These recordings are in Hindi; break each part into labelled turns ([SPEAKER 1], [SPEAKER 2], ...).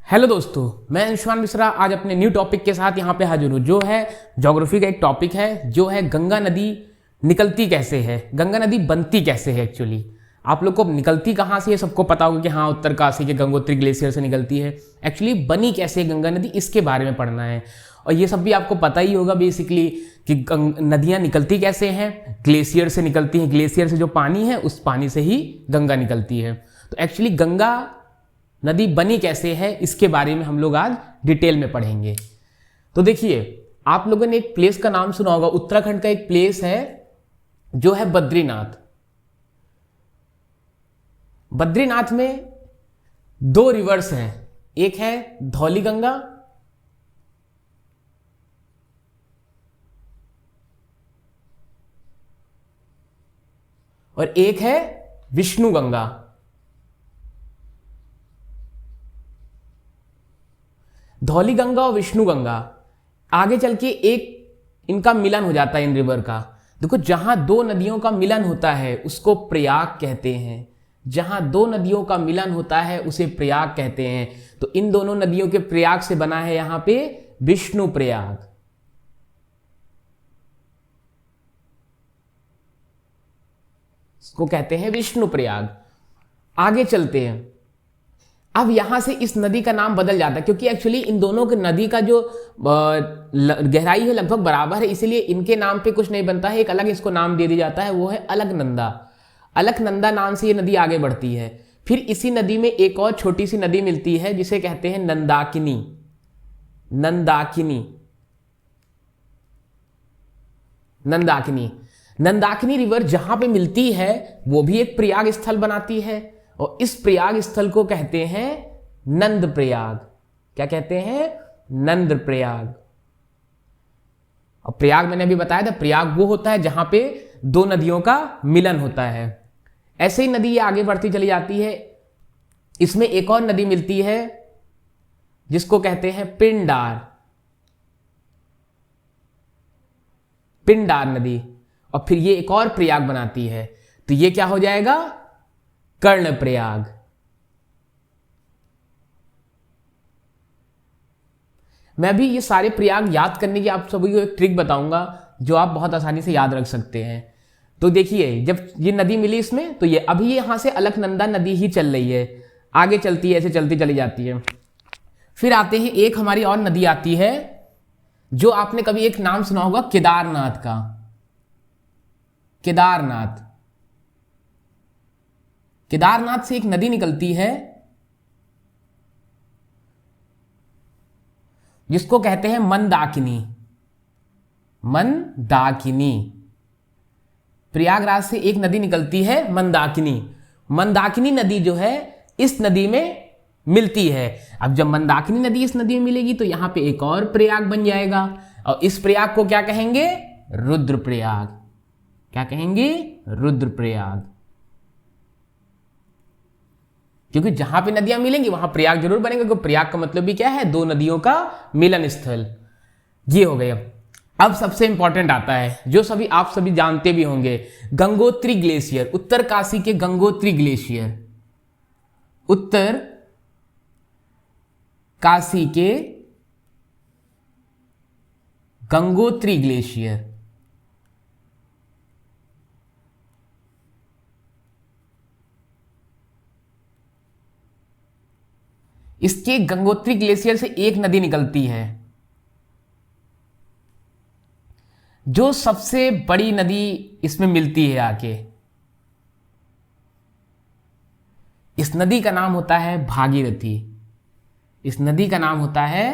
[SPEAKER 1] हेलो दोस्तों, मैं अंशुमान मिश्रा आज अपने न्यू टॉपिक के साथ यहाँ पे हाजिर हूँ, जो है ज्योग्राफी का एक टॉपिक है, जो है गंगा नदी निकलती कैसे है, गंगा नदी बनती कैसे है। एक्चुअली आप लोग को निकलती कहाँ से है सबको पता होगा कि हाँ उत्तरकाशी के गंगोत्री ग्लेशियर से निकलती है। एक्चुअली बनी कैसे है गंगा नदी, इसके बारे में पढ़ना है। और ये सब भी आपको पता ही होगा बेसिकली कि नदियाँ निकलती कैसे हैं, ग्लेशियर से निकलती हैं। ग्लेशियर से जो पानी है उस पानी से ही गंगा निकलती है। तो एक्चुअली गंगा नदी बनी कैसे है इसके बारे में हम लोग आज डिटेल में पढ़ेंगे। तो देखिए, आप लोगों ने एक प्लेस का नाम सुना होगा, उत्तराखंड का एक प्लेस है जो है बद्रीनाथ। बद्रीनाथ में दो रिवर्स हैं, एक है धौली गंगा और एक है विष्णु गंगा। धौली गंगा और विष्णु गंगा आगे चल के एक इनका मिलन हो जाता है इन रिवर का। देखो, जहां दो नदियों का मिलन होता है उसको प्रयाग कहते हैं। जहां दो नदियों का मिलन होता है उसे प्रयाग कहते हैं। तो इन दोनों नदियों के प्रयाग से बना है यहां पे विष्णु प्रयाग। इसको कहते हैं विष्णु प्रयाग। आगे चलते हैं। अब यहां से इस नदी का नाम बदल जाता है क्योंकि एक्चुअली इन दोनों की नदी का जो गहराई है लगभग बराबर है, इसीलिए इनके नाम पे कुछ नहीं बनता है, एक अलग इसको नाम दे दिया जाता है, वो है अलकनंदा। अलकनंदा नाम से ये नदी आगे बढ़ती है। फिर इसी नदी में एक और छोटी सी नदी मिलती है जिसे कहते हैं नंदाकिनी। नंदाकिनी नंदाकिनी नंदाकिनी रिवर जहां पे मिलती है वो भी एक प्रयाग स्थल बनाती है और इस प्रयाग स्थल को कहते हैं नंद प्रयाग। क्या कहते हैं? नंद प्रयाग। और प्रयाग मैंने अभी बताया था, प्रयाग वो होता है जहां पे दो नदियों का मिलन होता है। ऐसे ही नदी ये आगे बढ़ती चली जाती है। इसमें एक और नदी मिलती है जिसको कहते हैं पिंडार। पिंडार नदी। और फिर ये एक और प्रयाग बनाती है, तो ये क्या हो जाएगा? कर्ण प्रयाग। मैं भी ये सारे प्रयाग याद करने की आप सभी को एक ट्रिक बताऊंगा जो आप बहुत आसानी से याद रख सकते हैं। तो देखिए, जब ये नदी मिली इसमें, तो ये अभी यहां से अलकनंदा नदी ही चल रही है, आगे चलती है, ऐसे चलती चली जाती है। फिर आते हैं, एक हमारी और नदी आती है जो आपने कभी एक नाम सुना होगा केदारनाथ का। केदारनाथ। केदारनाथ से एक नदी निकलती है जिसको कहते हैं मंदाकिनी। मंदाकिनी। प्रयागराज से एक नदी निकलती है मंदाकिनी। मंदाकिनी नदी जो है इस नदी में मिलती है। अब जब मंदाकिनी नदी इस नदी में मिलेगी तो यहां पे एक और प्रयाग बन जाएगा और इस प्रयाग को क्या कहेंगे? रुद्रप्रयाग। क्या कहेंगे? रुद्रप्रयाग। क्योंकि जहां पे नदियां मिलेंगी वहां प्रयाग जरूर बनेगा, क्योंकि प्रयाग का मतलब भी क्या है? दो नदियों का मिलन स्थल। ये हो गया। अब सबसे इंपॉर्टेंट आता है जो आप सभी जानते भी होंगे, गंगोत्री ग्लेशियर। उत्तरकाशी के गंगोत्री ग्लेशियर। उत्तर काशी के गंगोत्री ग्लेशियर। इसके गंगोत्री ग्लेशियर से एक नदी निकलती है जो सबसे बड़ी नदी इसमें मिलती है आके। इस नदी का नाम होता है भागीरथी। इस नदी का नाम होता है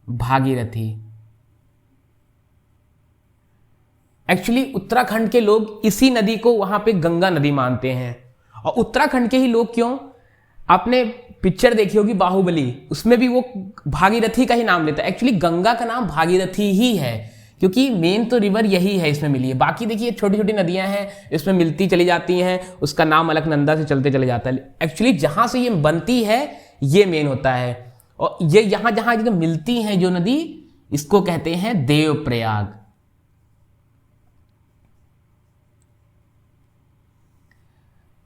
[SPEAKER 1] भागीरथी। एक्चुअली उत्तराखंड के लोग इसी नदी को वहां पे गंगा नदी मानते हैं। और उत्तराखंड के ही लोग क्यों, आपने पिक्चर देखी होगी बाहुबली, उसमें भी वो भागीरथी का ही नाम लेता है। एक्चुअली गंगा का नाम भागीरथी ही है क्योंकि मेन तो रिवर यही है इसमें मिली है। बाकी देखिए छोटी छोटी नदियां हैं इसमें मिलती चली जाती हैं, उसका नाम अलकनंदा से चलते चले जाता है। एक्चुअली जहां से ये बनती है ये मेन होता है। और ये यहां जहां जगह मिलती हैं जो नदी, इसको कहते हैं देवप्रयाग।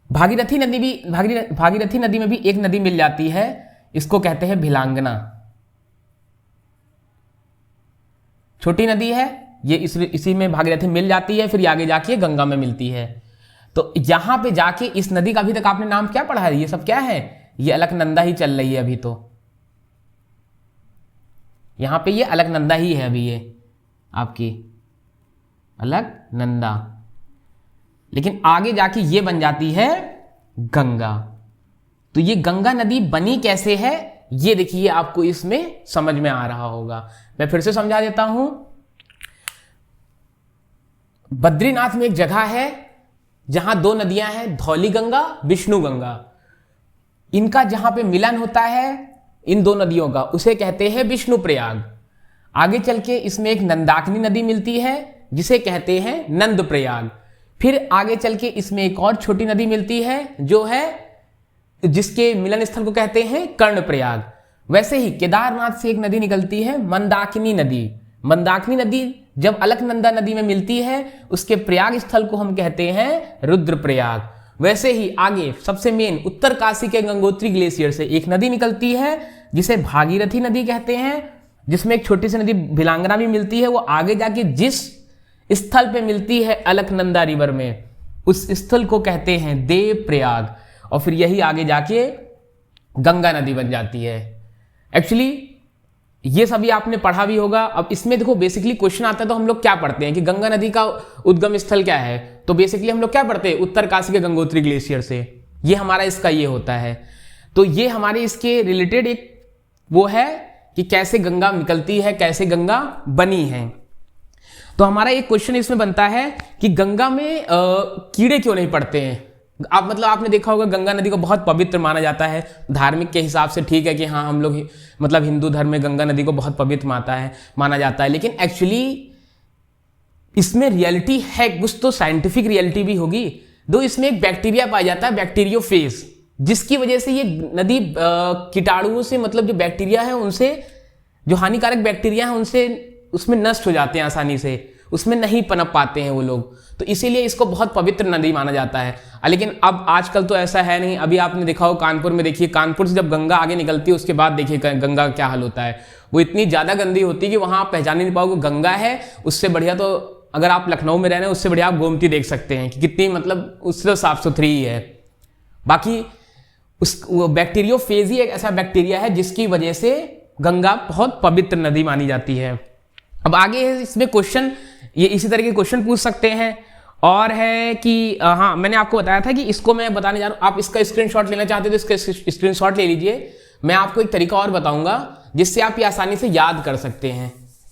[SPEAKER 1] भागीरथी नदी में भी एक नदी मिल जाती है इसको कहते हैं भिलांगना। छोटी नदी है ये, इसी में भागीरथी मिल जाती है, फिर आगे जाके गंगा में मिलती है। तो यहां पे जाके इस नदी का अभी तक आपने नाम क्या पढ़ा है? ये सब क्या है? ये अलकनंदा ही चल रही है अभी, तो यहां पे ये अलकनंदा ही है अभी, ये आपकी अलकनंदा। लेकिन आगे जाके ये बन जाती है गंगा। तो ये गंगा नदी बनी कैसे है, ये देखिए आपको इसमें समझ में आ रहा होगा। मैं फिर से समझा देता हूं। बद्रीनाथ में एक जगह है जहां दो नदियां हैं, धौली गंगा, विष्णु गंगा। इनका जहां पे मिलन होता है इन दो नदियों का, उसे कहते हैं विष्णु प्रयाग। आगे चल के इसमें एक नंदाकिनी नदी मिलती है जिसे कहते हैं नंद प्रयाग। फिर आगे चल के इसमें एक और छोटी नदी मिलती है जो है, जिसके मिलन स्थल को कहते हैं कर्ण प्रयाग। वैसे ही केदारनाथ से एक नदी निकलती है मंदाकिनी नदी। मंदाकिनी नदी जब अलकनंदा नदी में मिलती है उसके प्रयाग स्थल को हम कहते हैं रुद्रप्रयाग। वैसे ही आगे सबसे मेन उत्तर काशी के गंगोत्री ग्लेशियर से एक नदी निकलती है जिसे भागीरथी नदी कहते हैं, जिसमें एक छोटी सी नदी भिलांगना भी मिलती है। वो आगे जाके जिस स्थल पे मिलती है अलकनंदा रिवर में, उस स्थल को कहते हैं देवप्रयाग। और फिर यही आगे जाके गंगा नदी बन जाती है। एक्चुअली ये सभी आपने पढ़ा भी होगा। अब इसमें देखो बेसिकली क्वेश्चन आता है तो हम लोग क्या पढ़ते हैं कि गंगा नदी का उद्गम स्थल क्या है, तो बेसिकली हम लोग क्या पढ़ते हैं, उत्तर काशी के गंगोत्री ग्लेशियर से। ये हमारा इसका ये होता है। तो ये हमारे इसके रिलेटेड एक वो है कि कैसे गंगा निकलती है, कैसे गंगा बनी है। तो हमारा एक क्वेश्चन इसमें बनता है कि गंगा में कीड़े क्यों नहीं पड़ते हैं। आपने देखा होगा गंगा नदी को बहुत पवित्र माना जाता है धार्मिक के हिसाब से। ठीक है कि हाँ, हम लोग हिंदू धर्म में गंगा नदी को बहुत पवित्र माना जाता है, लेकिन एक्चुअली इसमें रियलिटी है कुछ, तो साइंटिफिक रियलिटी भी होगी। दो इसमें एक बैक्टीरिया पाया जाता है, बैक्टीरियोफेज, जिसकी वजह से ये नदी कीटाणुओं से, जो बैक्टीरिया है उनसे, जो हानिकारक बैक्टीरिया है उनसे उसमें नष्ट हो जाते हैं आसानी से, उसमें नहीं पनप पाते हैं वो लोग। तो इसीलिए इसको बहुत पवित्र नदी माना जाता है। लेकिन अब आजकल तो ऐसा है नहीं। अभी आपने देखा हो कानपुर में, देखिए कानपुर से जब गंगा आगे निकलती है उसके बाद देखिए गंगा का क्या हाल होता है। वो इतनी ज़्यादा गंदी होती है कि वहाँ आप पहचान नहीं पाओगे गंगा है। उससे बढ़िया तो अगर आप लखनऊ में रह रहे हैं उससे बढ़िया आप गोमती देख सकते हैं कि कितनी उससे तो साफ सुथरी ही है। बाकी वो बैक्टीरियोफेज ही एक ऐसा बैक्टीरिया है जिसकी वजह से गंगा बहुत पवित्र नदी मानी जाती है। अब आगे इसमें क्वेश्चन, ये इसी तरह के क्वेश्चन पूछ सकते हैं। और है कि हाँ, मैंने आपको बताया था कि इसको मैं बताने जा रहा हूँ। आप इसका स्क्रीनशॉट लेना चाहते हो तो इसका स्क्रीनशॉट ले लीजिए। मैं आपको एक तरीका और बताऊंगा जिससे आप ये आसानी से याद कर सकते हैं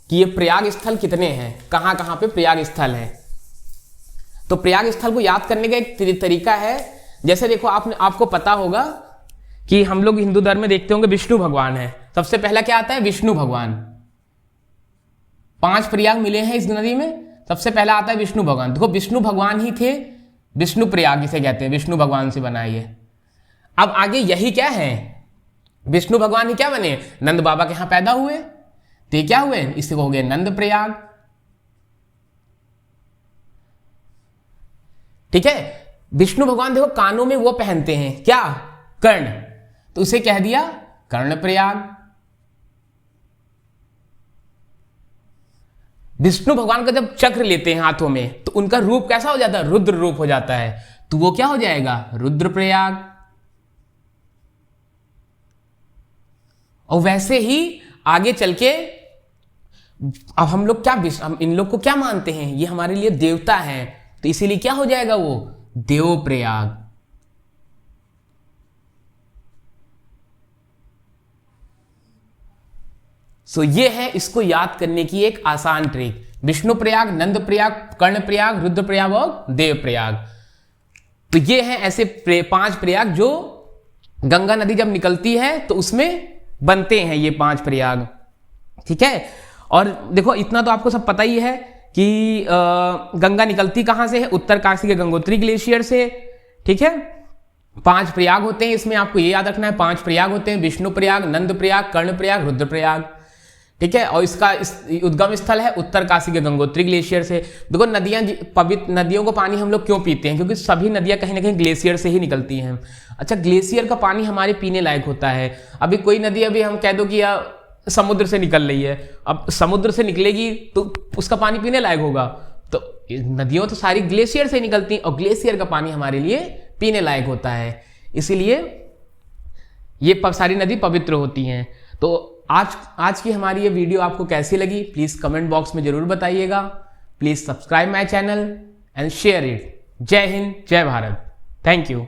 [SPEAKER 1] कि ये प्रयाग स्थल कितने हैं, कहाँ कहाँ पे प्रयाग स्थल हैं। तो प्रयाग स्थल को याद करने का एक तरीका है, जैसे देखो आपको पता होगा कि हम लोग हिंदू धर्म में देखते होंगे विष्णु भगवान है। सबसे पहला क्या आता है, विष्णु भगवान। 5 प्रयाग मिले हैं इस नदी में, सबसे पहला आता है विष्णु भगवान। देखो विष्णु भगवान ही थे, विष्णु प्रयाग जिसे कहते हैं, विष्णु भगवान से बना ये। अब आगे यही क्या है, विष्णु भगवान ही क्या बने, नंद बाबा के यहां पैदा हुए, तो क्या हुए, इससे हो गए नंद प्रयाग। ठीक है। विष्णु भगवान देखो कानों में वो पहनते हैं क्या, कर्ण, तो उसे कह दिया कर्ण प्रयाग। विष्णु भगवान का जब चक्र लेते हैं हाथों में तो उनका रूप कैसा हो जाता है, रुद्र रूप हो जाता है, तो वो क्या हो जाएगा, रुद्रप्रयाग। और वैसे ही आगे चल के अब हम लोग हम इन लोग को क्या मानते हैं, ये हमारे लिए देवता हैं, तो इसीलिए क्या हो जाएगा वो, देवप्रयाग। सो ये है इसको याद करने की एक आसान ट्रिक, विष्णु प्रयाग, नंद प्रयाग, कर्ण प्रयाग, रुद्र प्रयाग और देव प्रयाग। तो ये है ऐसे 5 प्रयाग जो गंगा नदी जब निकलती है तो उसमें बनते हैं ये 5 प्रयाग। ठीक है। और देखो इतना तो आपको सब पता ही है कि गंगा निकलती कहां से है, उत्तर काशी के गंगोत्री ग्लेशियर से। ठीक है। 5 प्रयाग होते हैं इसमें, आपको ये याद रखना है 5 प्रयाग होते हैं, विष्णु प्रयाग, नंद प्रयाग, कर्ण प्रयाग, रुद्र प्रयाग। ठीक है। और इसका उद्गम स्थल है उत्तरकाशी के गंगोत्री ग्लेशियर से। देखो नदियां, पवित्र नदियों को पानी हम लोग क्यों पीते हैं, क्योंकि सभी नदियां कहीं ना कहीं ग्लेशियर से ही निकलती हैं। अच्छा, ग्लेशियर का पानी हमारे पीने लायक होता है। अभी कोई नदी अभी हम कह दो कि समुद्र से निकल रही है, अब समुद्र से निकलेगी तो उसका पानी पीने लायक होगा? तो नदियों तो सारी ग्लेशियर से निकलती हैं और ग्लेशियर का पानी हमारे लिए पीने लायक होता है, इसीलिए ये सारी नदी पवित्र होती हैं। तो आज की हमारी ये वीडियो आपको कैसी लगी प्लीज कमेंट बॉक्स में जरूर बताइएगा। Please subscribe my channel and share it. जय हिंद, जय भारत, थैंक यू।